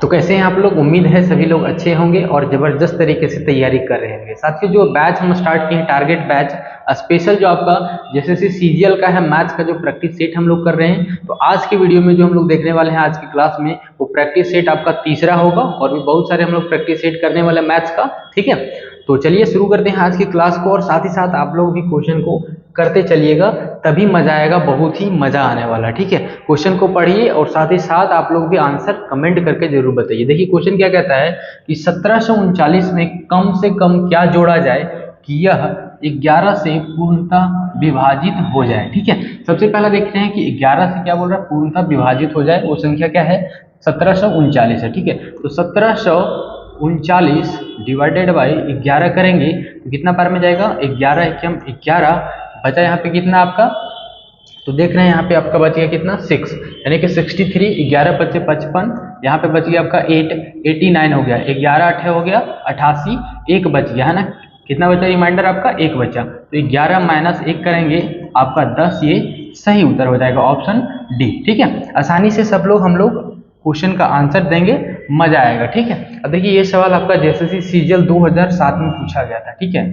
तो कैसे हैं आप लोग। उम्मीद है सभी लोग अच्छे होंगे और ज़बरदस्त तरीके से तैयारी कर रहे होंगे। साथियों, जो बैच हम स्टार्ट किए हैं, टारगेट बैच स्पेशल, जो आपका जैसे सीजीएल का है, मैथ्स का जो प्रैक्टिस सेट हम लोग कर रहे हैं, तो आज की वीडियो में जो हम लोग देखने वाले हैं आज की क्लास में, वो प्रैक्टिस सेट आपका तीसरा होगा और भी बहुत सारे हम लोग प्रैक्टिस सेट करने वाले मैथ्स का। ठीक है, तो चलिए शुरू करते हैं आज की क्लास को। और साथ ही साथ आप लोग भी क्वेश्चन को करते चलिएगा, तभी मजा आएगा, बहुत ही मजा आने वाला। ठीक है, क्वेश्चन को पढ़िए और साथ ही साथ आप लोग भी आंसर कमेंट करके जरूर बताइए। देखिए क्वेश्चन क्या कहता है कि 1739 में कम से कम क्या जोड़ा जाए कि यह 11 से पूर्णतः विभाजित हो जाए। ठीक है, सबसे पहला देखते हैं कि 11 से क्या बोल रहा है, पूर्णतः विभाजित हो जाए। वो संख्या क्या है, 1739 है। ठीक है, तो 1739 डिवाइडेड बाई 11 करेंगे तो कितना बार में जाएगा, 11 एकम 11, बचा यहाँ पे कितना आपका, तो देख रहे हैं यहाँ पे आपका बच गया कितना, 6, यानी कि 63, 11 बचे 55, यहाँ पे बच गया आपका 8, 89 हो गया, 11 8 हो गया 88, 1 बच गया है ना। कितना बचा रिमाइंडर आपका, 1 बचा, तो 11 माइनस 1 करेंगे आपका 10, ये सही उत्तर हो जाएगा ऑप्शन डी। ठीक है, आसानी से सब लोग हम लोग क्वेश्चन का आंसर देंगे, मजा आएगा। ठीक है, अब देखिए ये सवाल आपका जैसे सीजीएल 2007 में पूछा गया था। ठीक है,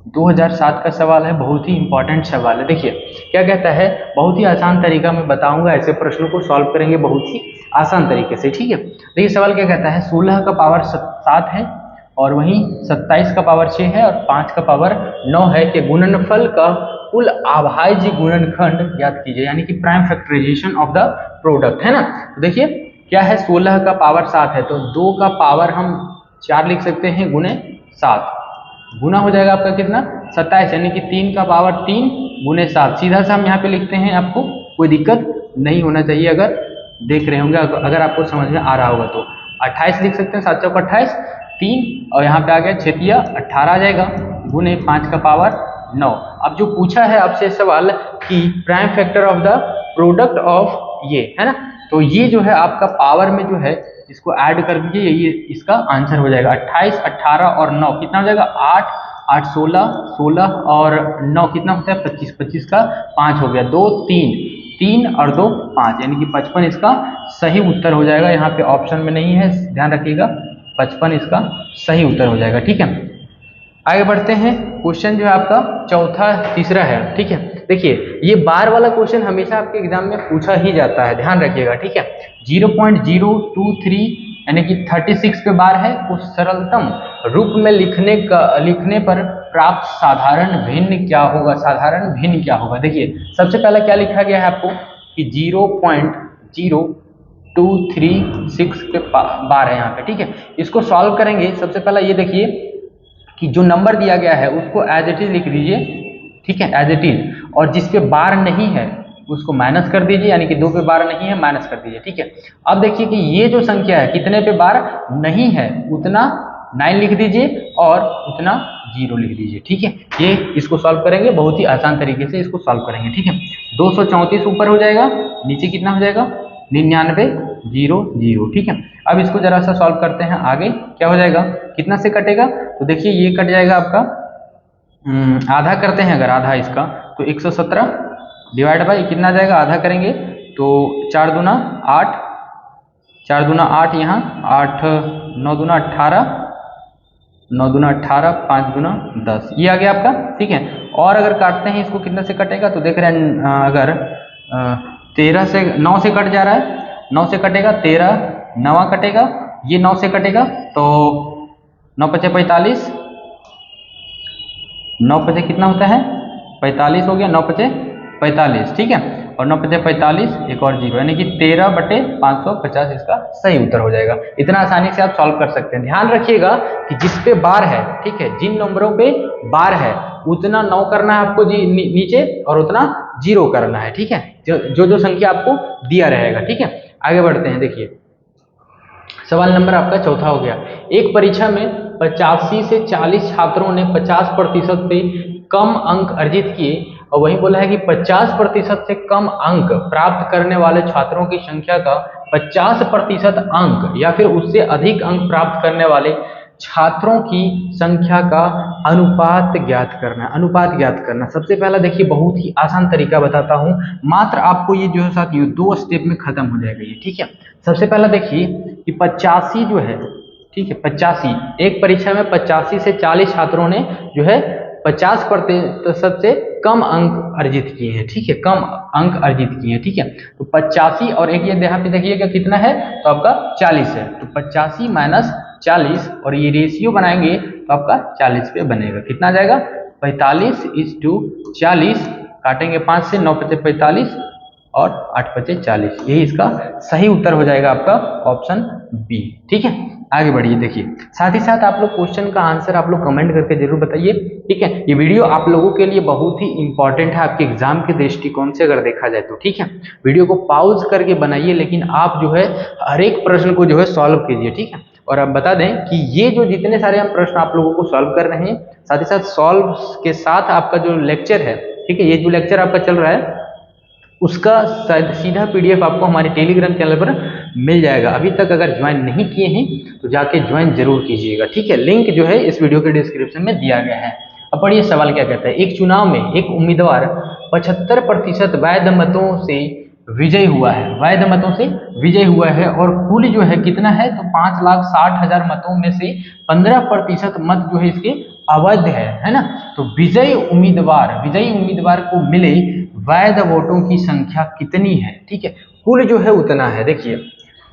2007 का सवाल है, बहुत ही इंपॉर्टेंट सवाल है। देखिए क्या कहता है, बहुत ही आसान तरीका में बताऊंगा, ऐसे प्रश्नों को सॉल्व करेंगे बहुत ही आसान तरीके से। ठीक है, देखिए सवाल क्या कहता है, 16 का पावर 7 है और वहीं 27 का पावर 6 है और 5 का पावर 9 है कि गुणनफल का कुल अभाज्य गुणनखंड ज्ञात कीजिए, यानी कि prime factorization of the product, है ना। तो देखिए क्या है, 16 का पावर 7 है तो 2 का पावर हम 4 लिख सकते हैं, गुणे 7, गुना हो जाएगा आपका कितना, 27, यानी कि 3 का पावर 3 गुने 7। सीधा सा हम यहाँ पे लिखते हैं, आपको कोई दिक्कत नहीं होना चाहिए अगर देख रहे होंगे, अगर आपको समझ में आ रहा होगा तो 28 लिख सकते हैं, 7 चौका 28, 3 और यहाँ पे आ गया 6 18 आ जाएगा, गुने 5 का पावर 9। अब जो पूछा है आपसे सवाल कि prime factor of the product of ये, है ना, तो ये जो है आपका पावर में जो है इसको ऐड कर दीजिए, ये इसका आंसर हो जाएगा। 28, 18 और 9 कितना हो जाएगा, 8, 8 16, 16 और 9 कितना होता है, 25, 25 का 5 हो गया, 2 3, 3 और 2 5, यानी कि 55 इसका सही उत्तर हो जाएगा। यहाँ पे ऑप्शन में नहीं है, ध्यान रखिएगा, 55 इसका सही उत्तर हो जाएगा। ठीक है, आगे बढ़ते हैं। क्वेश्चन जो है आपका तीसरा है। ठीक है, देखिए ये बार वाला क्वेश्चन हमेशा आपके एग्जाम में पूछा ही जाता है, ध्यान रखिएगा। ठीक है, 0.023 यानी कि 36 पे बार है, उस सरलतम रूप में लिखने पर प्राप्त साधारण भिन्न क्या होगा, साधारण भिन्न क्या होगा। देखिए सबसे पहला क्या लिखा गया है आपको कि 0.0236 पे बार है यहाँ पे। ठीक है, इसको सॉल्व करेंगे। सबसे पहला ये देखिए कि जो नंबर दिया गया है उसको एज इट इज लिख दीजिए। ठीक है, एज इट इज, और जिस पे बार नहीं है उसको माइनस कर दीजिए, यानी कि 2 पे बार नहीं है, माइनस कर दीजिए। ठीक है, अब देखिए कि ये जो संख्या है कितने पे बार नहीं है, उतना 9 लिख दीजिए और उतना 0 लिख दीजिए। ठीक है, ये इसको सॉल्व करेंगे, बहुत ही आसान तरीके से इसको सॉल्व करेंगे। ठीक है, 234 ऊपर हो जाएगा, नीचे कितना हो जाएगा, 99 0 0। ठीक है, अब इसको जरा सा सॉल्व करते हैं, आगे क्या हो जाएगा, कितना से कटेगा, तो देखिए ये कट जाएगा आपका, आधा करते हैं अगर आधा इसका, तो 117 डिवाइड बाई कितना जाएगा, आधा करेंगे तो 4 दूना 8, 4 दूना 8, यहाँ 8, 9 दूना 18, 9 दूना 18, 5 दूना 10, ये आ गया आपका। ठीक है, और अगर काटते हैं इसको कितना से कटेगा, तो देख रहे हैं अगर 13 से 9 से कट जा रहा है, 9 से कटेगा, 13 9 कटेगा, ये 9 से कटेगा तो 9 पचे 45, 9 पचे कितना होता है, 45 हो गया, 9 पचे 45। ठीक है, और 9 पचे 45, एक और 0, यानी कि 13/550 इसका सही उत्तर हो जाएगा। इतना आसानी से आप सॉल्व कर सकते हैं। ध्यान रखिएगा कि जिस पे बार है, ठीक है, जिन नंबरों पे बार है उतना 9 करना है आपको नीचे और उतना 0 करना है। ठीक है, जो संख्या आपको दिया रहेगा। ठीक है, आगे बढ़ते हैं। देखिए सवाल नंबर आपका चौथा हो गया। एक परीक्षा में 85 से 40 छात्रों ने 50% से कम अंक अर्जित किए और वहीं बोला है कि 50% से कम अंक प्राप्त करने वाले छात्रों की संख्या का 50% अंक या फिर उससे अधिक अंक प्राप्त करने वाले छात्रों की संख्या का अनुपात ज्ञात करना। अनुपात ज्ञात करना सबसे पहला देखिए बहुत ही आसान तरीका बताता हूँ, मात्र आपको ये जो है साथियों 2 स्टेप में खत्म हो जाएगा ये, ठीक है। सबसे पहला देखिए कि 85 जो है, ठीक है, 85 एक परीक्षा में 85 से 40 छात्रों ने जो है 50% से कम अंक अर्जित किए हैं, ठीक है, कम अंक अर्जित किए हैं, ठीक है। तो 85 और एक ये यहाँ पे देखिएगा कितना है, तो आपका 40 है, तो 85 माइनस 40 और ये रेशियो बनाएंगे तो आपका 40 पे बनेगा। कितना आ जाएगा 45:40, काटेंगे 5 से, 9 पचे 45 और 8 पचे 40, यही इसका सही उत्तर हो जाएगा आपका ऑप्शन बी, ठीक है। आगे बढ़िए, देखिए साथ ही साथ आप लोग क्वेश्चन का आंसर आप लोग कमेंट करके जरूर बताइए, ठीक है। ये वीडियो आप लोगों के लिए बहुत ही इंपॉर्टेंट है आपके एग्जाम के दृष्टिकोण से अगर देखा जाए तो, ठीक है। वीडियो को पॉज करके बनाइए, लेकिन आप जो है हर एक प्रश्न को जो है सॉल्व कीजिए, ठीक है। और अब बता दें कि ये जो जितने सारे हम प्रश्न आप लोगों को सॉल्व कर रहे हैं, साथ ही साथ सॉल्व के साथ आपका जो लेक्चर है, ठीक है, ये जो लेक्चर आपका चल रहा है उसका सीधा PDF आपको हमारे टेलीग्राम चैनल पर मिल जाएगा। अभी तक अगर ज्वाइन नहीं किए हैं तो जाके ज्वाइन जरूर कीजिएगा, ठीक है। लिंक जो है इस वीडियो के डिस्क्रिप्शन में दिया गया है। अब पढ़िए सवाल क्या कहता है। एक चुनाव में एक उम्मीदवार 75% वैध मतों से विजयी हुआ है, वैध मतों से विजयी हुआ है और कुल जो है कितना है, तो 5,60,000 मतों में से 15% मत जो है इसके अवैध है ना। तो विजयी उम्मीदवार को मिले वैध वोटों की संख्या कितनी है, ठीक है। कुल जो है उतना है, देखिए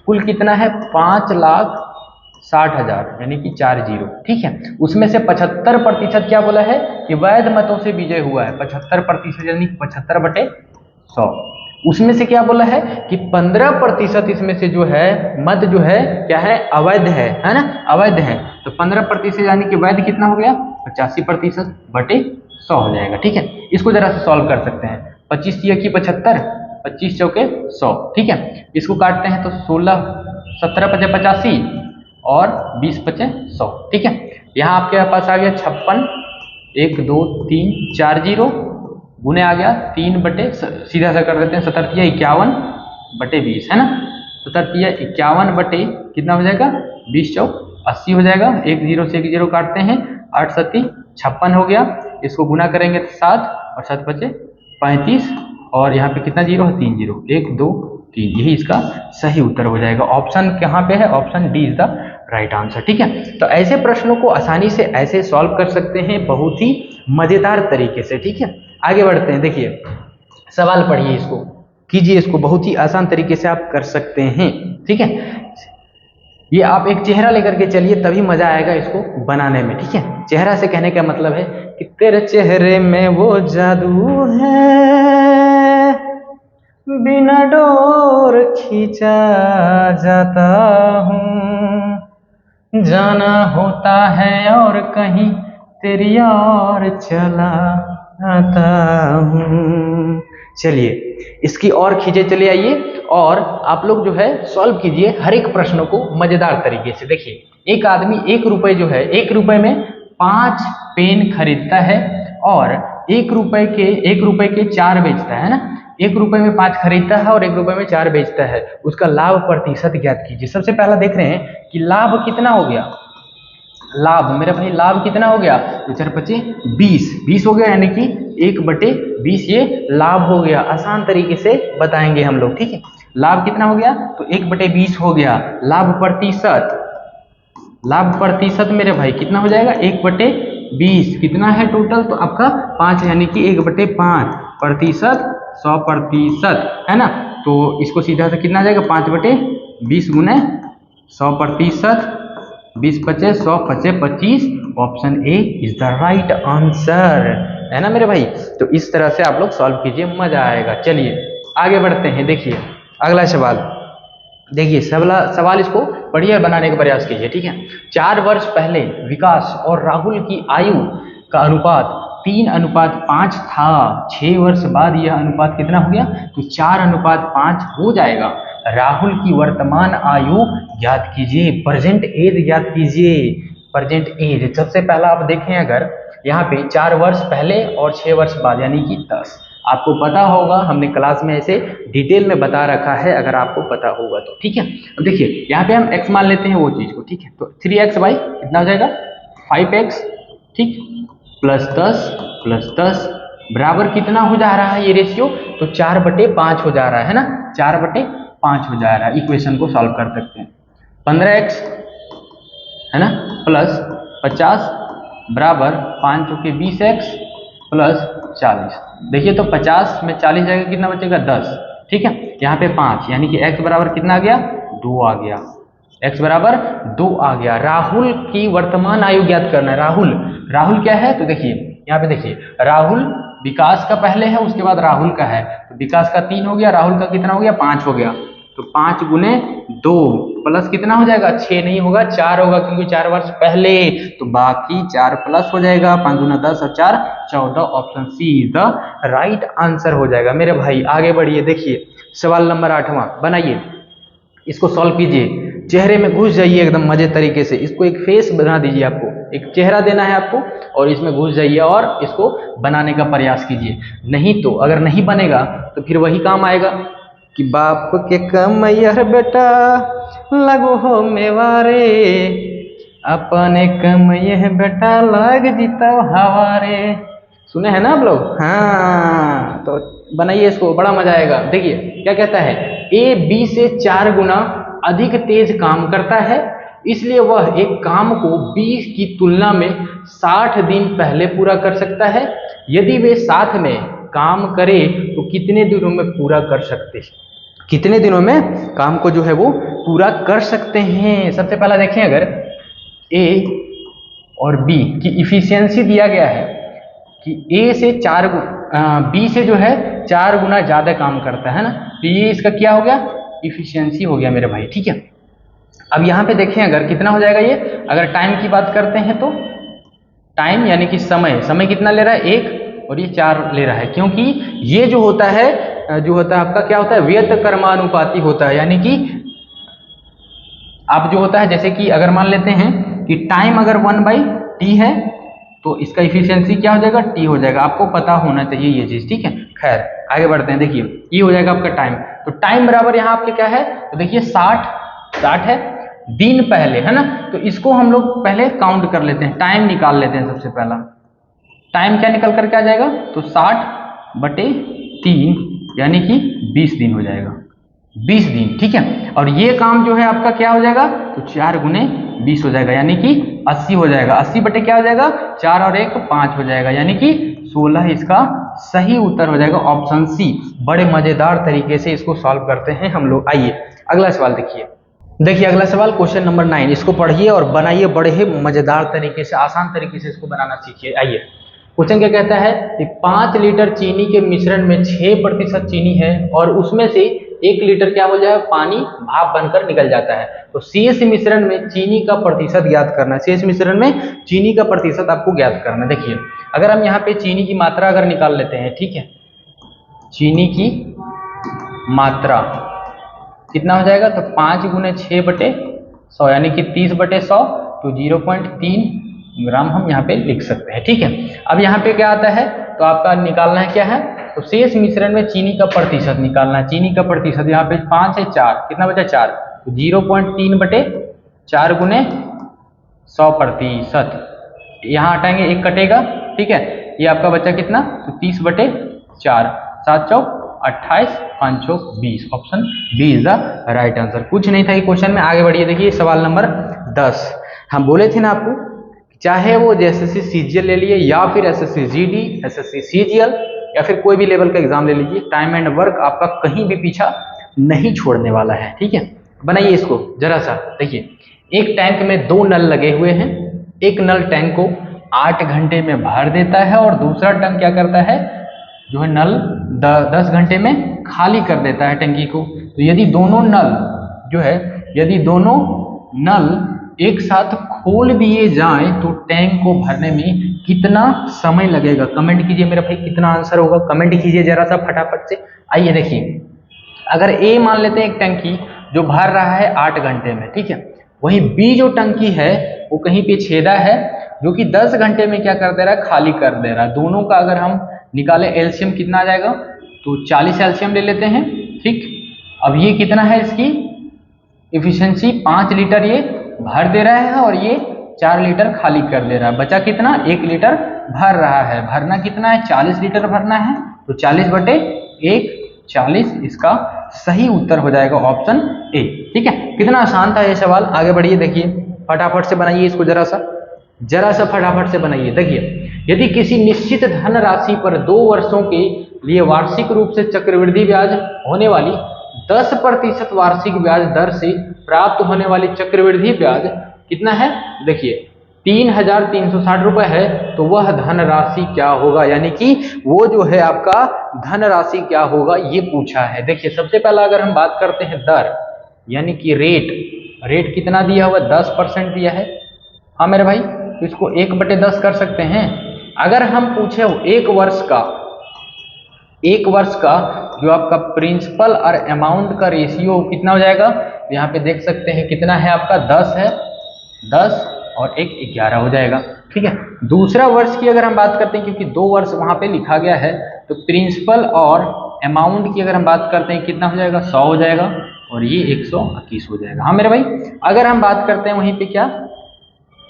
कुल कितना है 5,60,000 यानी कि 40, ठीक है। उसमें से 75% क्या बोला है कि वैध मतों से विजय हुआ है, 75% यानी 75/100। उसमें से क्या बोला है कि 15% इसमें से जो है मत जो है क्या है, अवैध है ना, अवैध है। तो 15% यानी कि वैध कितना हो गया, 85%/100 हो जाएगा, ठीक है। इसको जरा से सॉल्व कर सकते हैं। 25 की 75, 25 चौके 100, ठीक है। इसको काटते हैं तो 16, 17 पचे 85 और 20 पचे 100, ठीक है। यहाँ आपके पास आ गया 56, 1 2 3 4 0 गुने आ गया 3 सीधा सा कर देते हैं, 7 × 51/20 है ना। 7 × 51 कितना हो जाएगा, 20 चौक 80 हो जाएगा। 1 0 से 1 0 काटते हैं, 8 7 56 हो गया। इसको गुना करेंगे तो 7 और 7 बचे 35 और यहाँ पे कितना जीरो है, 3 0, 1 2 3, यही इसका सही उत्तर हो जाएगा। ऑप्शन कहाँ पे है, option D is the right answer, ठीक है। तो ऐसे प्रश्नों को आसानी से ऐसे सॉल्व कर सकते हैं बहुत ही मजेदार तरीके से, ठीक है। आगे बढ़ते हैं, देखिए सवाल पढ़िए, इसको कीजिए, इसको बहुत ही आसान तरीके से आप कर सकते हैं, ठीक है। ये आप एक चेहरा लेकर के चलिए, तभी मजा आएगा इसको बनाने में, ठीक है। चेहरा से कहने का मतलब है कि तेरे चेहरे में वो जादू है, बिना डोर खींचा जाता हूँ, जाना होता है और कहीं तेरी और चला आता हूँ। चलिए इसकी और खींचे चले आइए और आप लोग जो है सॉल्व कीजिए हर एक प्रश्नों को मजेदार तरीके से। देखिए एक आदमी 1 रुपए जो है, 1 रुपए में 5 पेन खरीदता है और 1 रुपए के 4 बेचता है ना। 1 रुपए में 5 खरीदता है और 1 रुपए में 4 बेचता है, उसका लाभ प्रतिशत ज्ञात कीजिए। सबसे पहला देख रहे हैं कि लाभ कितना हो गया, लाभ मेरे भाई लाभ कितना हो गया, तो 4 × 5 = 20 हो गया, यानी कि 1/20 ये लाभ हो गया। आसान तरीके से बताएंगे हम लोग, ठीक है। लाभ कितना हो गया, तो 1/20 हो गया। लाभ प्रतिशत मेरे भाई कितना हो जाएगा, 1/20 कितना है टोटल, तो आपका 5 यानी कि 1/5 प्रतिशत 100% है ना। तो इसको सीधा से कितना आ जाएगा, 5/20 गुने 100%, 20 पचे 100 पचे 25, option A is the right answer, है ना मेरे भाई। तो इस तरह से आप लोग सॉल्व कीजिए, मजा आएगा। चलिए आगे बढ़ते हैं, देखिए अगला सवाल। देखिए सवाल इसको बढ़िया बनाने का प्रयास कीजिए, ठीक है। 4 वर्ष पहले विकास और राहुल की आयु का अनुपात 3:5 था। 6 वर्ष बाद यह अनुपात कितना हो गया, तो 4:5 हो जाएगा। राहुल की वर्तमान आयु ज्ञात कीजिए, प्रेजेंट एज ज्ञात कीजिए, प्रेजेंट एज। सबसे पहला आप देखें अगर यहाँ पे 4 वर्ष पहले और 6 वर्ष बाद यानी कि 10, आपको पता होगा, हमने क्लास में ऐसे डिटेल में बता रखा है, अगर आपको पता होगा तो। ठीक है, अब देखिए यहाँ पे हम x मान लेते हैं वो चीज़ को। ठीक है, तो 3x बाई कितना हो जाएगा 5x, ठीक, +10 बराबर कितना हो जा रहा है ये रेशियो, तो 4/5 हो जा रहा है ना, 4/5 हो जा रहा है। इक्वेशन को सॉल्व कर सकते हैं। 15x है ना प्लस 50 बराबर 5 चौके 20x प्लस 40। देखिए तो 50 में 40 जाएगा कितना बचेगा 10। ठीक है, यहाँ पे 5 यानी कि x बराबर कितना आ गया 2 आ गया, x बराबर 2 आ गया। राहुल की वर्तमान आयु ज्ञात करना है। राहुल क्या है, तो देखिए यहाँ पे देखिए राहुल विकास का पहले है, उसके बाद राहुल का है, तो विकास का 3 हो गया, राहुल का कितना हो गया 5 हो गया, तो 5 गुने 2 प्लस कितना हो जाएगा 6 नहीं होगा 4 होगा, क्योंकि 4 वर्ष पहले, तो बाकी 4 प्लस हो जाएगा, 5 गुना 10 और 4 14। Option C is the right answer हो जाएगा। मेरे भाई आगे बढ़िए, देखिए सवाल नंबर 8वां बनाइए, इसको सॉल्व कीजिए। चेहरे में घुस जाइए एकदम मजे तरीके से, इसको एक फेस बना दीजिए, आपको एक चेहरा देना है आपको, और इसमें घुस जाइए और इसको बनाने का प्रयास कीजिए। नहीं तो अगर नहीं बनेगा तो फिर वही काम आएगा कि बाप के कमैया बेटा लगो हो मेवारे, अपने कमैया बेटा लग जीता हवारे। सुने हैं ना आप लोग? हाँ, तो बनाइए इसको, बड़ा मजा आएगा। देखिए क्या कहता है, ए बी से 4 गुना अधिक तेज काम करता है, इसलिए वह एक काम को 20 की तुलना में 60 दिन पहले पूरा कर सकता है। यदि वे साथ में काम करे तो कितने दिनों में पूरा कर सकते हैं, कितने दिनों में काम को जो है वो पूरा कर सकते हैं। सबसे पहला देखें, अगर ए और बी की इफिशियंसी दिया गया है कि ए से 4 बी से जो है 4 गुना ज़्यादा काम करता है ना, तो ये इसका क्या हो गया इफिशियंसी हो गया मेरे भाई। ठीक है, अब यहाँ पे देखें अगर कितना हो जाएगा ये, अगर टाइम की बात करते हैं तो टाइम यानी कि समय कितना ले रहा है 1 और ये 4 ले रहा है, क्योंकि ये जो होता है आपका क्या होता है व्यत कर्मानुपाती होता है। यानी कि आप जो होता है, जैसे कि अगर मान लेते हैं कि टाइम अगर 1/t है तो इसका इफिशियंसी क्या हो जाएगा t हो जाएगा। आपको पता होना चाहिए ये चीज। ठीक है, खैर आगे बढ़ते हैं। देखिए ये हो जाएगा आपका टाइम, तो टाइम बराबर यहाँ आपके क्या है, तो देखिए 60 है, दिन पहले है ना, तो इसको हम लोग पहले काउंट कर लेते हैं, टाइम निकाल लेते हैं। सबसे पहला टाइम क्या निकल करके आ जाएगा, तो 60/3 यानी कि 20 दिन हो जाएगा, 20 दिन। ठीक है, और ये काम जो है आपका क्या हो जाएगा, तो 4 गुने 20 हो जाएगा, यानी कि 80 हो जाएगा। 80 बटे क्या हो जाएगा 4 और 1 5 हो जाएगा, यानी कि 16 इसका सही उत्तर हो जाएगा, ऑप्शन सी। बड़े मजेदार तरीके से इसको सॉल्व करते हैं हम लोग। आइए अगला सवाल देखिए अगला सवाल क्वेश्चन नंबर 9, इसको पढ़िए और बनाइए बड़े ही मजेदार तरीके से, आसान तरीके से इसको बनाना सीखिए। आइए क्वेश्चन क्या कहता है कि 5 लीटर चीनी के मिश्रण में 6% चीनी है और उसमें से 1 लीटर क्या हो जाए पानी भाप बनकर निकल जाता है, तो शेष मिश्रण में चीनी का प्रतिशत ज्ञात करना है। शेष मिश्रण में चीनी का प्रतिशत आपको ज्ञात करना है। देखिए अगर हम यहाँ पे चीनी की मात्रा अगर निकाल लेते हैं, ठीक है, चीनी की मात्रा कितना हो जाएगा, तो 5 गुने 6/100 यानी कि 30/100, तो 0.3 ग्राम हम यहाँ पे लिख सकते हैं। ठीक है, अब यहाँ पे क्या आता है, तो आपका निकालना है क्या है, तो शेष मिश्रण में चीनी का प्रतिशत निकालना है। चीनी का प्रतिशत यहाँ पे 5 है, 4 कितना बचा 4, तो 0.3/4 गुने 100%। यहाँ हटाएंगे 1 कटेगा। ठीक है, ये आपका बचा कितना, तो 30/4, 7 चौक 28, 5 चौक 20, option B is the right answer. कुछ नहीं था ये क्वेश्चन में। आगे बढ़िए, देखिए सवाल नंबर 10। हम बोले थे ना आपको, चाहे वो एसएससी सीजीएल ले लिए या फिर एसएससी जीडी, एसएससी सीजीएल या फिर कोई भी लेवल का एग्जाम ले लीजिए, टाइम एंड वर्क आपका कहीं भी पीछा नहीं छोड़ने वाला है। ठीक है, बनाइए इसको जरा सा। देखिए एक टैंक में 2 नल लगे हुए हैं, एक नल टैंक को 8 घंटे में भर देता है और दूसरा टैंक क्या करता है, जो है नल 10 घंटे में खाली कर देता है टंकी को। तो यदि दोनों नल एक साथ खोल दिए जाएं तो टैंक को भरने में कितना समय लगेगा। कमेंट कीजिए मेरा भाई, कितना आंसर होगा कमेंट कीजिए जरा सा फटाफट से। आइए देखिए, अगर ए मान लेते हैं एक टंकी जो भर रहा है 8 घंटे में, ठीक है, वहीं बी जो टंकी है वो कहीं पे छेदा है जो कि 10 घंटे में क्या कर दे रहा है, खाली कर दे रहा है। दोनों का अगर हम निकाले एलसीएम कितना आ जाएगा, तो 40 एलसीएम ले लेते हैं। ठीक, अब ये कितना है, इसकी इफिशियंसी 5 लीटर ये भर दे रहा है और ये 4 लीटर खाली कर दे रहा है। बचा कितना, 1 लीटर भर रहा है। भरना कितना है, 40 लीटर भरना है, तो 40/1 40, इसका सही उत्तर हो जाएगा ऑप्शन ए। ठीक है, कितना आसान था ये सवाल। आगे बढ़िए, देखिए फटाफट से बनाइए इसको, जरा सा फटाफट से बनाइए। देखिए, यदि किसी निश्चित धन राशि पर 2 वर्षों के लिए वार्षिक रूप से चक्रवृद्धि ब्याज होने वाली 10% वार्षिक ब्याज दर से प्राप्त होने वाली चक्रवृद्धि ब्याज कितना है, देखिए 3,360 रुपए है, तो वह धन राशि क्या होगा, यानी कि वो जो है आपका धन राशि क्या होगा, ये पूछा है। देखिए सबसे पहला अगर हम बात करते हैं दर, यानी कि रेट कितना दिया हुआ, 10% दिया है। हाँ मेरे भाई, तो इसको 1/10 कर सकते हैं। अगर हम पूछे 1 वर्ष का जो आपका प्रिंसिपल और अमाउंट का रेशियो कितना हो जाएगा, यहाँ पे देख सकते हैं कितना है आपका, 10 है, 10 और 1 11 हो जाएगा। ठीक है, दूसरा वर्ष की अगर हम बात करते हैं, क्योंकि 2 वर्ष वहाँ पे लिखा गया है, तो प्रिंसिपल और अमाउंट की अगर हम बात करते हैं कितना हो जाएगा, 100 हो जाएगा और ये 121 हो जाएगा। हाँ मेरे भाई, अगर हम बात करते हैं वहीं पे क्या,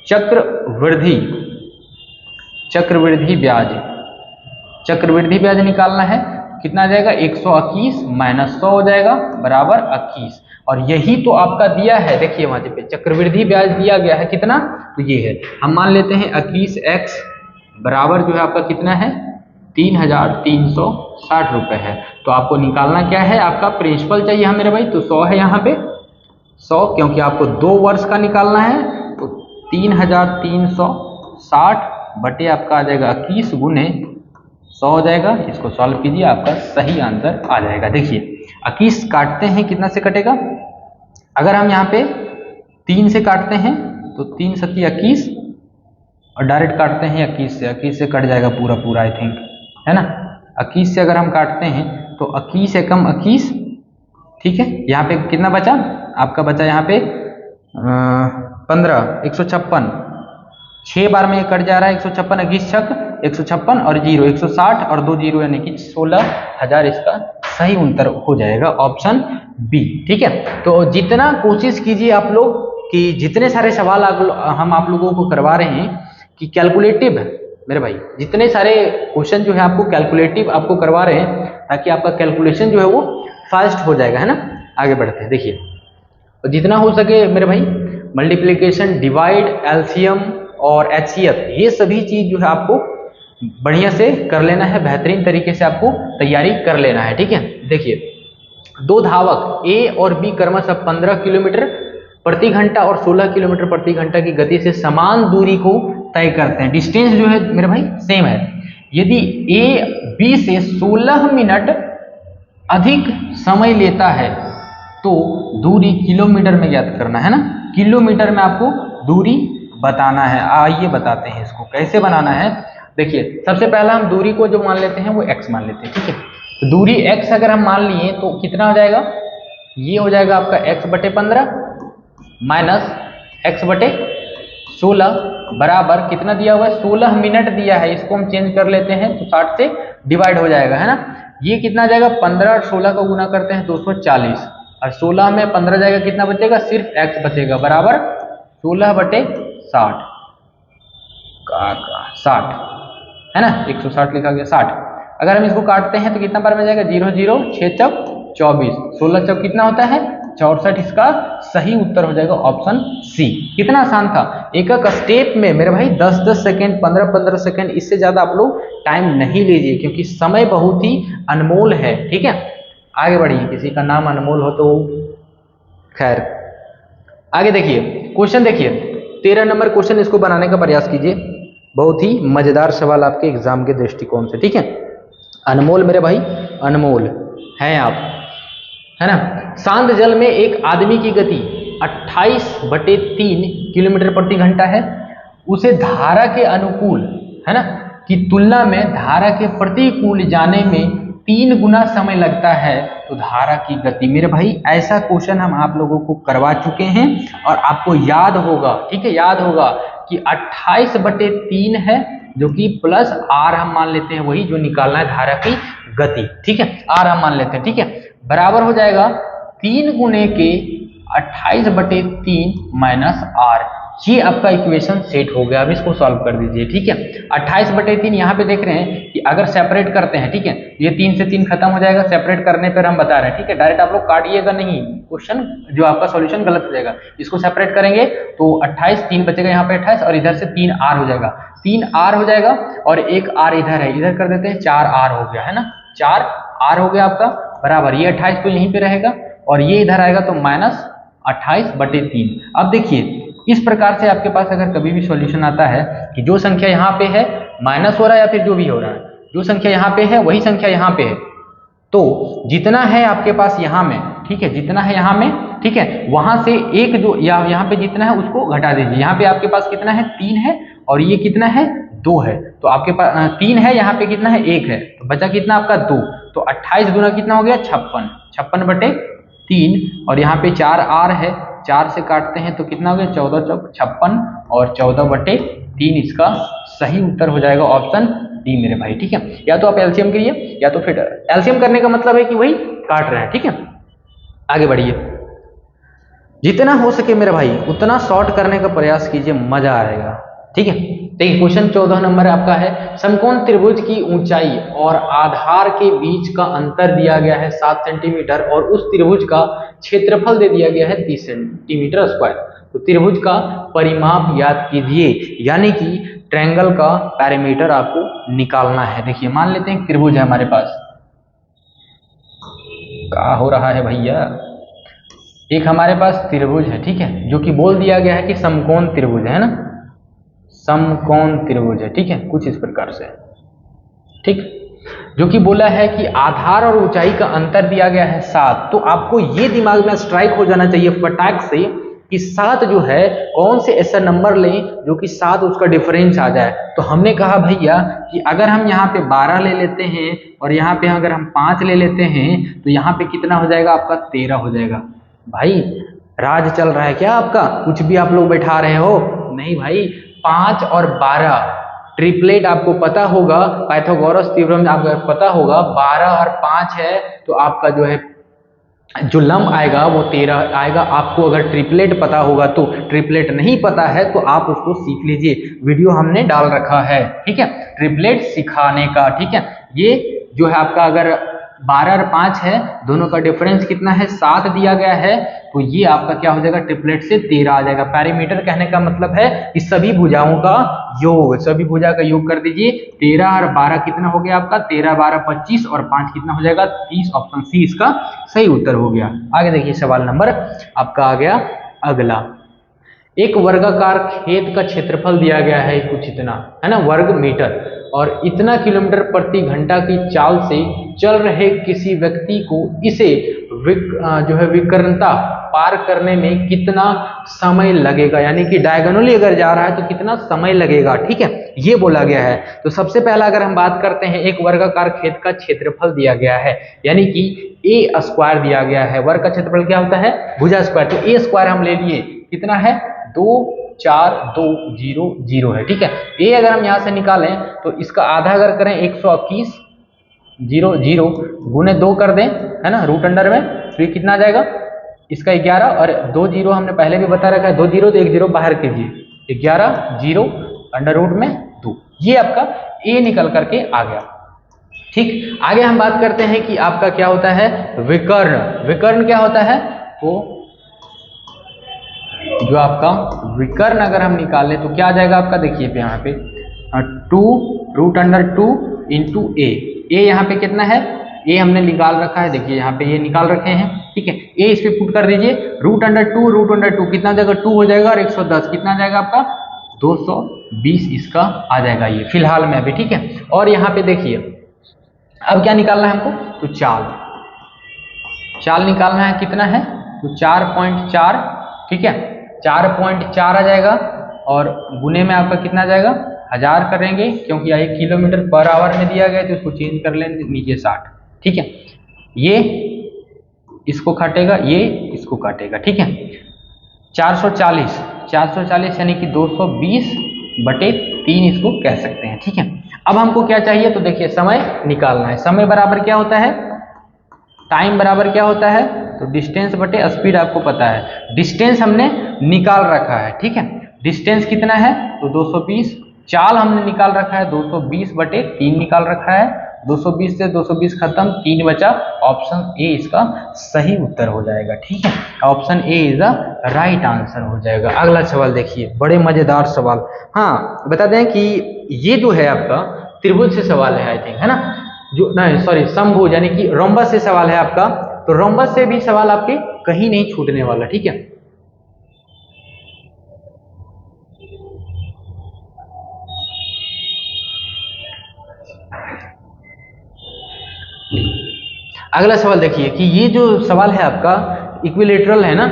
चक्रवृद्धि ब्याज निकालना है, कितना आ जाएगा, 121 - 100 हो जाएगा बराबर 21। और यही तो आपका दिया है, देखिए वहां पे चक्रवृद्धि ब्याज दिया गया है कितना, तो ये है, हम मान लेते हैं 21x बराबर जो है आपका कितना है, 3,360 रुपए है। तो आपको निकालना क्या है, आपका प्रिंसिपल चाहिए। हाँ मेरे भाई, तो 100 है यहाँ पे, 100, क्योंकि आपको 2 वर्ष का निकालना है, तो 3,360 बटे आपका आ जाएगा 21 गुने 100 हो जाएगा। इसको सॉल्व कीजिए, आपका सही आंसर आ जाएगा। देखिए 21 काटते हैं, कितना से कटेगा, अगर हम यहाँ पे 3 से काटते हैं तो 3 सती 21 और डायरेक्ट काटते हैं 21 से कट जाएगा पूरा आई थिंक, है ना। 21 से अगर हम काटते हैं तो 21 एकम 21, ठीक है। यहाँ पे कितना बचा आपका, बचा यहाँ पे 15, 156, 6 बार में कट जा रहा है, 156 21 छक 156 और 0 160 और 2 0 यानी कि 16,000 इसका सही उत्तर हो जाएगा, ऑप्शन बी। ठीक है, तो जितना कोशिश कीजिए आप लोग कि जितने सारे सवाल हम आप लोगों को करवा रहे हैं कि कैलकुलेटिव मेरे भाई, जितने सारे क्वेश्चन जो है आपको कैलकुलेटिव आपको करवा रहे हैं, ताकि आपका कैलकुलेशन जो है वो फास्ट हो जाएगा, है ना। आगे बढ़ते हैं, देखिए तो जितना हो सके मेरे भाई मल्टीप्लिकेशन, डिवाइड, एलसीएम और एचसीएफ, ये सभी चीज जो है आपको बढ़िया से कर लेना है, बेहतरीन तरीके से आपको तैयारी कर लेना है। ठीक है, देखिए 2 धावक ए और बी क्रमशः 15 किलोमीटर प्रति घंटा और 16 किलोमीटर प्रति घंटा की गति से समान दूरी को तय करते हैं। डिस्टेंस जो है मेरे भाई सेम है। यदि ए बी से 16 मिनट अधिक समय लेता है तो दूरी किलोमीटर में ज्ञात करना है ना। किलोमीटर में आपको दूरी बताना है। आइए बताते हैं इसको कैसे बनाना है। देखिए सबसे पहला हम दूरी को जो मान लेते हैं वो x मान लेते हैं। ठीक है, तो दूरी x अगर हम मान लिए तो कितना हो जाएगा, ये हो जाएगा आपका x/15 माइनस x/16 बराबर कितना दिया हुआ है, 16 मिनट दिया है। इसको हम चेंज कर लेते हैं तो 60 से डिवाइड हो जाएगा, है ना। ये कितना जाएगा, 15 और 16 को गुना करते हैं 240 और 16 में 15 जाएगा, कितना बचेगा, सिर्फ x बचेगा बराबर 16/60 60, है ना। 160 लिखा गया 60। अगर हम इसको काटते हैं तो कितना बार में जाएगा, 0 0 6 चौक 24, 16 चौक कितना होता है 64। इसका सही उत्तर हो जाएगा ऑप्शन सी। कितना आसान था, एक एक स्टेप में मेरे भाई 10-10 सेकेंड 15-15 सेकेंड, इससे ज्यादा आप लोग टाइम नहीं लीजिए क्योंकि समय बहुत ही अनमोल है। ठीक है, आगे बढ़िए, किसी का नाम अनमोल हो तो खैर। आगे देखिए क्वेश्चन, देखिए 13 नंबर क्वेश्चन, इसको बनाने का प्रयास कीजिए। बहुत ही मजेदार सवाल आपके एग्जाम के दृष्टिकोण से। ठीक है, अनमोल मेरे भाई, अनमोल हैं आप, है ना। शांत जल में एक आदमी की गति 28/3 किलोमीटर प्रति घंटा है। उसे धारा के अनुकूल, है ना, की तुलना में धारा के प्रतिकूल जाने में 3 गुना समय लगता है तो धारा की गति। मेरे भाई ऐसा क्वेश्चन हम आप लोगों को करवा चुके हैं और आपको याद होगा, ठीक है, याद होगा कि 28/3 है जो कि प्लस आर हम मान लेते हैं, वही जो निकालना है धारा की गति, ठीक है, आर हम मान लेते हैं, ठीक है, बराबर हो जाएगा 3 गुने के 28/3 माइनस आर। ये आपका इक्वेशन सेट हो गया। अब इसको सॉल्व कर दीजिए, ठीक है। 28/3 यहाँ पे देख रहे हैं कि अगर सेपरेट करते हैं, ठीक है, ये 3 से 3 खत्म हो जाएगा, सेपरेट करने पर हम बता रहे हैं, ठीक है, डायरेक्ट आप लोग काटिएगा नहीं, क्वेश्चन जो आपका सॉल्यूशन गलत हो जाएगा। इसको सेपरेट करेंगे तो 28, 3 बचेगा यहाँ पे 28 और इधर से 3 आर हो जाएगा, 3 आर हो जाएगा और एक आर इधर है, इधर कर देते हैं, 4 आर हो गया, है ना, 4 आर हो गया आपका, बराबर ये 28 तो यहीं पे रहेगा और ये इधर आएगा तो माइनस 28/3। अब देखिए इस प्रकार से आपके पास अगर कभी भी सॉल्यूशन आता है कि जो संख्या यहाँ पे है माइनस हो रहा है या फिर जो भी हो रहा है, जो संख्या यहाँ पे है वही संख्या यहाँ पे है, तो जितना है आपके पास यहाँ में, ठीक है, जितना है यहाँ में, ठीक है, वहां से एक जो यहाँ पे जितना है उसको घटा दीजिए। यहाँ पे आपके पास कितना है, 3 है और ये कितना है, 2 है, तो आपके पास 3 है, यहाँ पे कितना है, 1 है, तो बचा कितना आपका 2, तो 28 गुना कितना हो गया, 56/3 और यहाँ पे 4 आर है, 4 से काटते हैं तो कितना हो गया, 14 चौक 56 और 14/3 इसका सही उत्तर हो जाएगा ऑप्शन डी मेरे भाई, ठीक है। या तो आप एलसीएम करिए या तो फिर एलसीएम करने का मतलब है कि वही काट रहे हैं, ठीक है। आगे बढ़िए, जितना हो सके मेरे भाई उतना शॉर्ट करने का प्रयास कीजिए, मजा आएगा, ठीक है। देखिए क्वेश्चन 14 नंबर आपका है, समकोण त्रिभुज की ऊंचाई और आधार के बीच का अंतर दिया गया है 7 सेंटीमीटर और उस त्रिभुज का क्षेत्रफल दे दिया गया है 30 सेंटीमीटर स्क्वायर। तो त्रिभुज का परिमाप याद कीजिए, यानी कि ट्रायंगल का पैरामीटर आपको निकालना है। देखिए मान लेते हैं त्रिभुज है हमारे पास, क्या हो रहा है भैया, एक हमारे पास त्रिभुज है, ठीक है, जो कि बोल दिया गया है कि समकोण त्रिभुज है ना, समकोण त्रिभुज है, ठीक है, कुछ इस प्रकार से, ठीक, जो कि बोला है कि आधार और ऊंचाई का अंतर दिया गया है 7। तो आपको ये दिमाग में स्ट्राइक हो जाना चाहिए फटाक से कि 7 जो है कौन से ऐसा नंबर लें जो कि 7 उसका डिफरेंस आ जाए। तो हमने कहा भैया कि अगर हम यहाँ पे 12 ले लेते हैं और यहाँ पे अगर हम 5 ले लेते हैं तो यहाँ पे कितना हो जाएगा आपका, 13 हो जाएगा। भाई राज चल रहा है क्या आपका, कुछ भी आप लोग बैठा रहे हो, नहीं भाई, 5 और 12 ट्रिपलेट आपको पता होगा, पाइथागोरस थ्योरम आपको पता होगा, 12 और 5 है तो आपका जो है जो लंब आएगा वो 13 आएगा। आपको अगर ट्रिपलेट पता होगा तो, ट्रिपलेट नहीं पता है तो आप उसको सीख लीजिए, वीडियो हमने डाल रखा है, ठीक है, ट्रिपलेट सिखाने का, ठीक है। ये जो है आपका अगर 12 और 5 है, दोनों का डिफरेंस कितना है, 7 दिया गया है, तो ये आपका क्या हो जाएगा, ट्रिपलेट से 13 आ जाएगा। पैरामीटर कहने का मतलब है कि सभी भुजाओं का योग, सभी भुजा का योग कर दीजिए। 13 और 12 कितना हो गया आपका, 13 12 25 और 5 कितना हो जाएगा, 30। ऑप्शन सी इसका सही उत्तर हो गया। आगे देखिए सवाल नंबर आपका आ गया अगला, एक वर्गाकार खेत का क्षेत्रफल दिया गया है कुछ इतना, है ना, वर्ग मीटर, और इतना किलोमीटर प्रति घंटा की चाल से चल रहे किसी व्यक्ति को इसे जो है विकर्णता पार करने में कितना समय लगेगा, यानी कि डायगोनली अगर जा रहा है तो कितना समय लगेगा, ठीक है, ये बोला गया है। तो सबसे पहला अगर हम बात करते हैं, एक वर्गाकार खेत का क्षेत्रफल दिया गया है, यानी कि ए स्क्वायर दिया गया है। वर्ग का क्षेत्रफल क्या होता है, भुजा स्क्वायर, तो ए स्क्वायर हम ले लिए, कितना है, 2 4 2 0 0 है, ठीक है। ए अगर हम यहाँ से निकालें तो इसका आधा अगर करें 121 0 0 गुने 2 कर दें, है ना, रूट अंडर में, तो ये कितना आ जाएगा इसका 11 और 2 0 हमने पहले भी बता रखा है, 2 0 तो 1 0 बाहर कीजिए, 11 0 अंडर रूट में 2, ये आपका ए निकल करके आ गया, ठीक। आगे हम बात करते हैं कि आपका क्या होता है विकर्ण। विकर्ण क्या होता है, तो जो आपका विकर्ण अगर हम निकालें तो क्या आ जाएगा आपका, देखिए यहाँ पे 2 रूट अंडर 2 इंटू ए, यहाँ पे कितना है, ए हमने निकाल रखा है, देखिए यहाँ पे ये निकाल रखे हैं, ठीक है। ए इस पे पुट कर दीजिए, रूट अंडर 2 कितना जाएगा, 2 हो जाएगा और 110 कितना जाएगा आपका 220 इसका आ जाएगा ये फिलहाल में अभी, ठीक है। और यहाँ पे देखिए अब क्या निकालना है हमको, तो चाल निकालना है, कितना है, तो 4.4, ठीक है, 4.4 आ जाएगा और गुने में आपका कितना आ जाएगा, 1000 करेंगे, क्योंकि 1 किलोमीटर पर आवर में दिया गया तो इसको चेंज कर लेंगे नीचे 60, ठीक है। ये इसको काटेगा, ये इसको काटेगा, ठीक है। 440 यानी कि 220 बटे 3 इसको कह सकते हैं। ठीक है, अब हमको क्या चाहिए, तो देखिए समय निकालना है। समय बराबर क्या होता है, टाइम बराबर क्या होता है, तो डिस्टेंस बटे स्पीड आपको पता है। डिस्टेंस हमने निकाल रखा है। ठीक है, डिस्टेंस कितना है, तो 220। चाल हमने निकाल रखा है 220 बटे 3 निकाल रखा है। 220 से 220 खत्म, 3 बचा। ऑप्शन ए इसका सही उत्तर हो जाएगा। ठीक है, option A is the right answer हो जाएगा। अगला सवाल देखिए, बड़े मजेदार सवाल। हाँ, बता दें कि ये जो है आपका त्रिभुज से सवाल है, आई थिंक, है ना, जो नहीं सॉरी समभुज यानी कि रोम्बस से सवाल है आपका। तो रोम्बस से भी सवाल आपके कहीं नहीं छूटने वाला। ठीक है, अगला सवाल देखिए कि ये जो सवाल है आपका इक्विलेटरल है ना,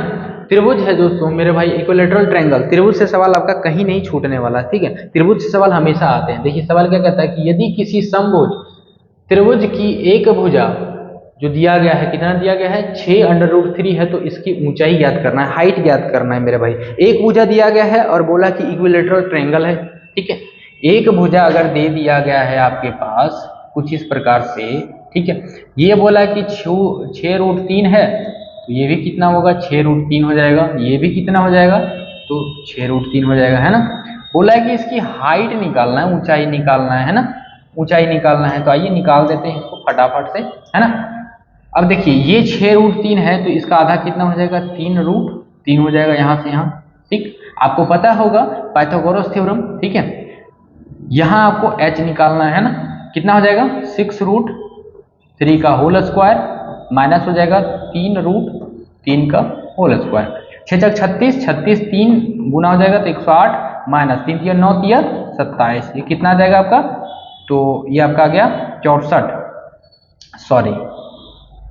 त्रिभुज है दोस्तों मेरे भाई, इक्विलेटरल ट्रायंगल, त्रिभुज से सवाल आपका कहीं नहीं छूटने वाला। ठीक है, त्रिभुज से सवाल हमेशा आते हैं। देखिए सवाल क्या कहता है कि यदि किसी समभुज त्रिभुज की एक भुजा जो दिया गया है, कितना दिया गया है, 6√3 है, तो इसकी ऊंचाई ज्ञात करना है, हाइट ज्ञात करना है मेरे भाई। एक भुजा दिया गया है और बोला कि इक्विलेटरल ट्रायंगल है। ठीक है, एक भुजा अगर दे दिया गया है आपके पास कुछ इस प्रकार से, ठीक है, ये बोला कि 6√3 है, तो ये भी कितना होगा, 6√3 हो जाएगा। ये भी कितना हो जाएगा, तो 6√3 हो जाएगा, है ना। बोला है कि इसकी हाइट निकालना है, ऊंचाई निकालना है ना, ऊंचाई निकालना है। तो आइए निकाल देते हैं इसको फटाफट से, है ना। अब देखिए ये 6√3 है, तो इसका आधा कितना हो जाएगा, 3√3 हो जाएगा यहाँ से यहाँ। ठीक, आपको पता होगा पाइथागोरस थ्योरम। ठीक है, यहाँ आपको h निकालना है ना, कितना हो जाएगा, 6√3 का होल स्क्वायर माइनस हो जाएगा 3√3 का होल स्क्वायर। 6 36, 36 3 गुना हो जाएगा तो 108 माइनस 3 3 9 3 27, ये कितना आ जाएगा आपका, तो ये आपका आ गया 64, सॉरी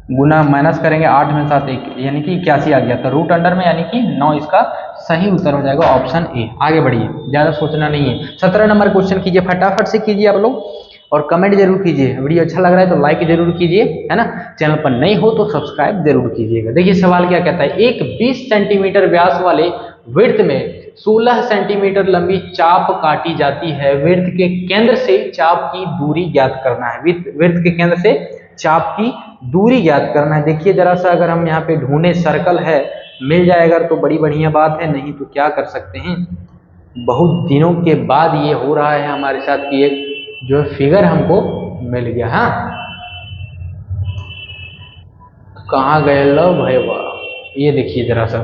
गुना माइनस करेंगे 8 में 7 1 यानी कि 81 आ गया, तो रूट अंडर में यानी कि 9 इसका सही उत्तर हो जाएगा, ऑप्शन ए। आगे बढ़िए, ज़्यादा सोचना नहीं है। 17 नंबर क्वेश्चन कीजिए, फटाफट से कीजिए आप लोग, और कमेंट जरूर कीजिए। वीडियो अच्छा लग रहा है तो लाइक जरूर कीजिए, है ना। चैनल पर नए हो तो सब्सक्राइब जरूर कीजिएगा। देखिए सवाल क्या कहता है, एक 20 सेंटीमीटर व्यास वाले वृत्त में 16 सेंटीमीटर लंबी चाप काटी जाती है। वृत्त के केंद्र से चाप की दूरी ज्ञात करना है। वृत्त के केंद्र से चाप की दूरी ज्ञात करना है। देखिए जरा सा, अगर हम यहाँ पे ढूंढे, सर्कल है, मिल जाएगा तो बड़ी बढ़िया बात है, नहीं तो क्या कर सकते हैं, बहुत दिनों के बाद ये हो रहा है हमारे साथ कि एक जो फिगर हमको मिल गया। हाँ, कहाँ गए लो भाई, वाह, ये देखिए जरा सा,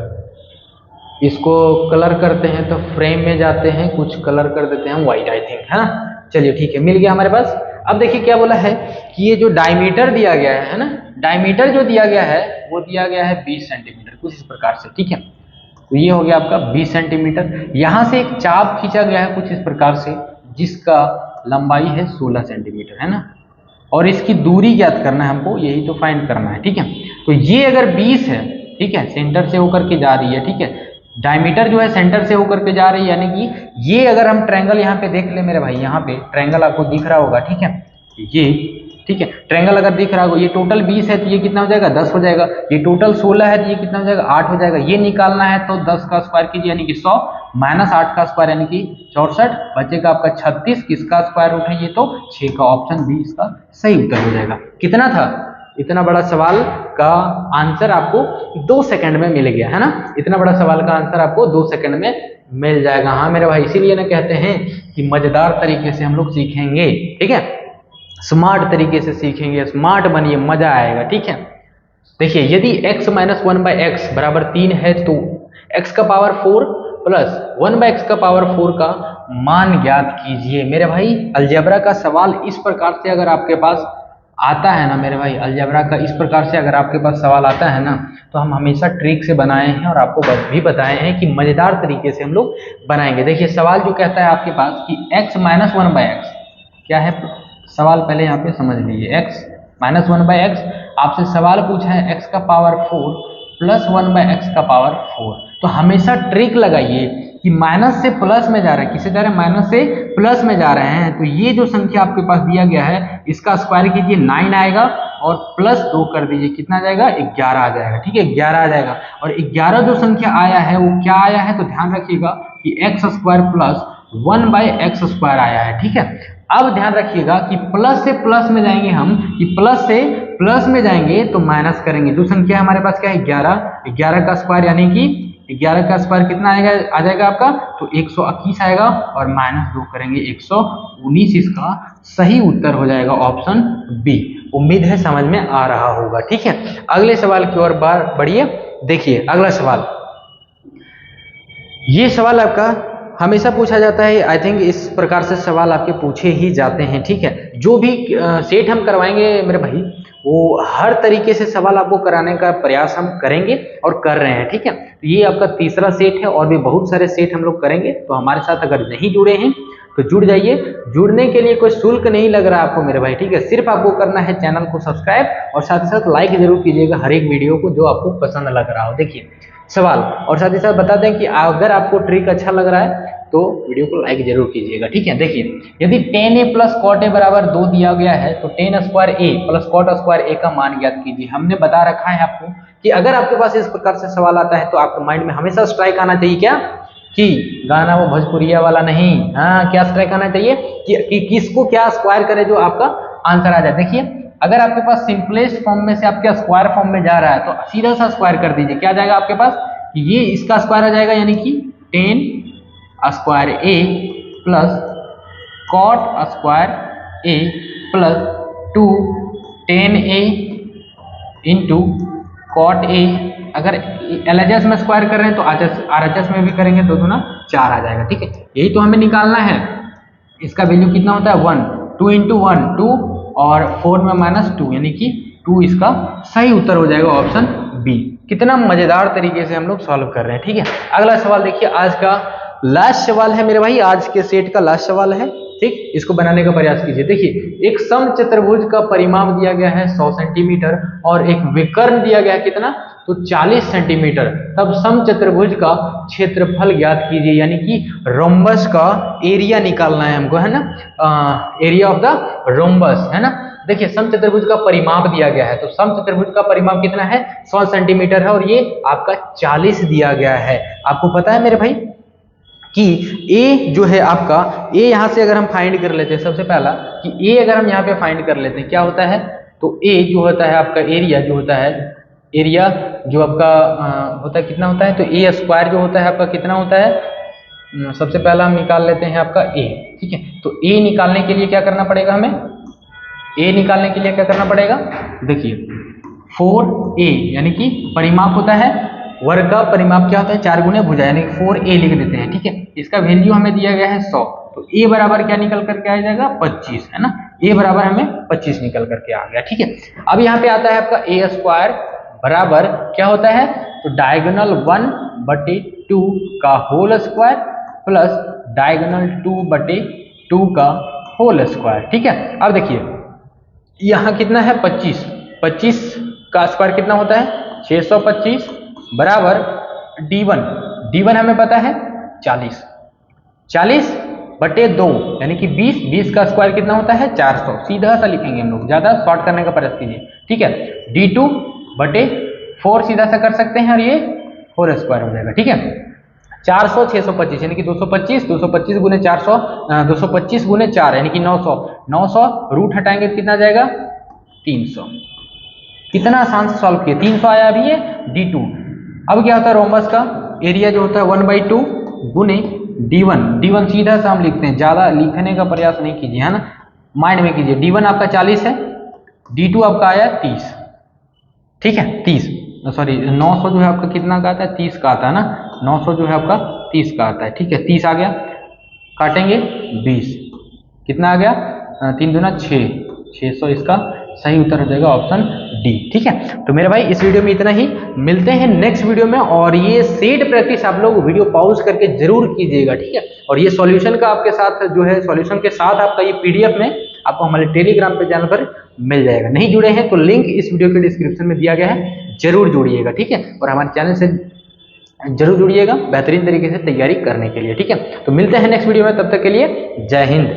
इसको कलर करते हैं तो फ्रेम में जाते हैं, कुछ कलर कर देते हैं व्हाइट, आई थिंक, है ना। चलिए ठीक है, मिल गया हमारे पास। अब देखिए क्या बोला है कि ये जो डायमीटर दिया गया है ना, डायमीटर जो दिया गया है वो दिया गया है 20 सेंटीमीटर, कुछ इस प्रकार से। ठीक है, तो ये हो गया आपका 20 सेंटीमीटर। यहाँ से एक चाप खींचा गया है कुछ इस प्रकार से, जिसका लंबाई है 16 सेंटीमीटर, है ना, और इसकी दूरी ज्ञात करना है हमको, यही तो फाइंड करना है। ठीक है, तो ये अगर 20 है, ठीक है, सेंटर से होकर के जा रही है, ठीक है, डायमीटर जो है सेंटर से होकर के जा रही है, यानी कि ये अगर हम ट्रायंगल यहाँ पे देख ले मेरे भाई, यहाँ पे ट्रायंगल आपको दिख रहा होगा, ठीक है, ये, ठीक है, ट्रायंगल अगर दिख रहा होगा, ये टोटल 20 है तो ये कितना हो जाएगा, 10 हो जाएगा। ये टोटल 16 है तो ये कितना हो जाएगा, 8 हो जाएगा। ये निकालना है तो 10 का स्क्वायर कीजिए यानी कि 100, माइनस 8 का स्क्वायर यानी कि 64, बचेगा आपका 36, किसका स्क्वायर रूट है, ये तो 6 का, ऑप्शन बी इसका सही उत्तर हो जाएगा। कितना था, इतना बड़ा सवाल का आंसर आपको 2 सेकंड में मिल गया, है ना। इतना बड़ा सवाल का आंसर आपको 2 सेकंड में मिल जाएगा। हाँ मेरे भाई, इसीलिए ना कहते हैं कि मजेदार तरीके से हम लोग सीखेंगे, ठीक है, स्मार्ट तरीके से सीखेंगे, स्मार्ट बनिए, मजा आएगा। ठीक है, देखिए यदि x माइनस 1/x बराबर 3 है तो x का पावर 4 प्लस 1/x का पावर 4 का मान ज्ञात कीजिए। मेरे भाई अलजेब्रा का सवाल इस प्रकार से अगर आपके पास आता है ना मेरे भाई, अलजेब्रा का इस प्रकार से अगर आपके पास सवाल आता है ना, तो हम हमेशा ट्रिक से बनाए हैं और आपको भी बताए हैं कि मजेदार तरीके से हम लोग बनाएंगे। देखिए सवाल जो कहता है आपके पास कि x माइनस 1/x क्या है, सवाल पहले यहाँ पे समझ लीजिए। x माइनस 1/x आपसे सवाल पूछा है x का पावर 4 प्लस 1/x का पावर 4, तो हमेशा ट्रिक लगाइए कि माइनस से प्लस में जा रहे हैं, किसे जा रहे हैं, माइनस से प्लस में जा रहे हैं, तो ये जो संख्या आपके पास दिया गया है इसका स्क्वायर कीजिए 9 आएगा और प्लस 2 कर दीजिए, कितना आ जाएगा, 11 आ जाएगा। ठीक है, 11 आ जाएगा। और 11 जो संख्या आया है वो क्या आया है, तो ध्यान रखिएगा कि x स्क्वायर प्लस 1/x² आया है। ठीक है, अब ध्यान रखिएगा कि प्लस से प्लस में जाएंगे हम, कि प्लस से प्लस में जाएंगे तो माइनस करेंगे। जो संख्या हमारे पास क्या है 11 का स्क्वायर, यानी कि 11 का स्क्वायर कितना आएगा, आ जाएगा आपका तो 121 आएगा, और -2 करेंगे 119, इसका सही उत्तर हो जाएगा ऑप्शन बी। उम्मीद है समझ में आ रहा होगा। ठीक है, अगले सवाल की ओर बढ़िए। देखिए अगला सवाल, ये सवाल आपका हमेशा पूछा जाता है, आई थिंक इस प्रकार से सवाल आपके पूछे ही जाते हैं। ठीक है, जो भी सेट हम करवाएंगे मेरे भाई, वो हर तरीके से सवाल आपको कराने का प्रयास हम करेंगे और कर रहे हैं। ठीक है, तो ये आपका तीसरा सेट है, और भी बहुत सारे सेट हम लोग करेंगे। तो हमारे साथ अगर नहीं जुड़े हैं तो जुड़ जाइए। जुड़ने के लिए कोई शुल्क नहीं लग रहा आपको मेरे भाई। ठीक है, सिर्फ आपको करना है चैनल को सब्सक्राइब, और साथ ही साथ लाइक जरूर कीजिएगा हर एक वीडियो को जो आपको पसंद लग रहा हो। देखिए सवाल, और साथ ही साथ बता दें कि अगर आपको ट्रिक अच्छा लग रहा है तो वीडियो को लाइक जरूर कीजिएगा। ठीक है, देखिए यदि tan a + cot a बराबर 2 दिया गया है तो tan² a + cot² a का मान ज्ञात कीजिए। हमने बता रखा है आपको कि अगर आपके पास इस प्रकार से सवाल आता है तो आपके माइंड में हमेशा स्ट्राइक आना चाहिए क्या, कि गाना वो भोजपुरिया वाला नहीं, हाँ क्या स्ट्राइक आना चाहिए कि किसको क्या स्क्वायर करे जो आपका आंसर आ जाए। देखिए अगर आपके पास सिंपलेस्ट फॉर्म में से आपके स्क्वायर फॉर्म में जा रहा है तो सीधा सा स्क्वायर कर दीजिए। क्या जाएगा आपके पास, ये इसका स्क्वायर आ जाएगा, यानी कि tan² a + cot² a + 2 tan a × cot a। अगर LHS में स्क्वायर कर रहे हैं तो RHS में भी करेंगे तो 2 दूना 4 आ जाएगा। ठीक है, यही तो हमें निकालना है। इसका वैल्यू कितना होता है 1, 2 × 1 2, और 4 में -2 यानी कि 2, इसका सही उत्तर हो जाएगा ऑप्शन बी। कितना मजेदार तरीके से हम लोग सॉल्व कर रहे हैं। ठीक है, अगला सवाल देखिए, आज का लास्ट सवाल है मेरे भाई, आज के सेट का लास्ट सवाल है। ठीक, इसको बनाने का प्रयास कीजिए। देखिए एक समचतुर्भुज का परिमाप दिया गया है 100 सेंटीमीटर, और एक विकर्ण दिया गया है कितना, तो 40 सेंटीमीटर। तब समचतुर्भुज का क्षेत्रफल ज्ञात कीजिए, यानी कि रोम्बस का एरिया निकालना है हमको, है ना, एरिया ऑफ द रोम्बस, है ना। देखिए समचतुर्भुज का परिमाप दिया गया है, तो समचतुर्भुज का परिमाप कितना है 100 सेंटीमीटर है, और ये आपका 40 दिया गया है। आपको पता है मेरे भाई कि A जो है आपका, A यहाँ से अगर हम फाइंड कर लेते हैं, सबसे पहला कि A अगर हम यहाँ पे फाइंड कर लेते हैं क्या होता है, तो A जो होता है आपका एरिया, जो होता है एरिया जो आपका होता है कितना होता है, तो A² जो होता है आपका कितना होता है, सबसे पहला हम निकाल लेते हैं आपका A। ठीक है, तो A निकालने के लिए क्या करना पड़ेगा हमें, A निकालने के लिए क्या करना पड़ेगा, देखिए 4A, यानी कि परिमाप होता है, वर्ग का परिमाप क्या होता है 4 गुने भुजा, यानी 4A लिख देते हैं। ठीक है, इसका वैल्यू हमें दिया गया है 100, तो A बराबर क्या निकल करके आ जाएगा 25, है ना। A बराबर हमें 25 निकल करके आ गया। ठीक है, अब यहाँ पे आता है आपका A² बराबर क्या होता है, तो डायगोनल 1/2 का होल स्क्वायर प्लस डायगोनल 2/2 का होल स्क्वायर। ठीक है, अब देखिए यहाँ कितना है 25 का स्क्वायर कितना होता है 625 बराबर D1 हमें पता है 40/2 यानी कि 20 का स्क्वायर कितना होता है 400। सीधा सा लिखेंगे हम लोग, ज्यादा शॉर्ट करने का प्रयास कीजिए। ठीक है, D2/4 सीधा सा कर सकते हैं, और ये 4 स्क्वायर हो जाएगा। ठीक है, 400 625 यानी कि 225 गुने 400 225 गुने 4 यानी कि 900 रूट हटाएंगे तो कितना जाएगा 300। कितना आसान से सॉल्व किया, 300 आया अभी ये D2। अब क्या होता है रोम्बस का एरिया जो होता है 1/2 गुने D1 सीधा सा हम लिखते हैं, ज्यादा लिखने का प्रयास नहीं कीजिए, है ना, माइंड में कीजिए। D1 आपका 40 है, D2 आपका आया 30। ठीक है, 30 सॉरी 900 जो है आपका कितना का आता है 30 का आता है ना, 900 जो है आपका 30 का आता है। ठीक है, 30 आ गया, काटेंगे 20, कितना आ गया 3 दूना 6, 600 इसका सही उत्तर हो जाएगा ऑप्शन डी। ठीक है, तो मेरे भाई इस वीडियो में इतना ही, मिलते हैं नेक्स्ट वीडियो में। और ये सेट प्रैक्टिस आप लोग वीडियो पॉज करके जरूर कीजिएगा। ठीक है, और ये सॉल्यूशन का आपके साथ जो है सॉल्यूशन के साथ आपका ये PDF में आपको हमारे टेलीग्राम पे चैनल पर मिल जाएगा। नहीं जुड़े हैं तो लिंक इस वीडियो के डिस्क्रिप्शन में दिया गया है, जरूर जुड़िएगा। ठीक है, और हमारे चैनल से जरूर जुड़िएगा बेहतरीन तरीके से तैयारी करने के लिए। ठीक है, तो मिलते हैं नेक्स्ट वीडियो में, तब तक के लिए जय हिंद।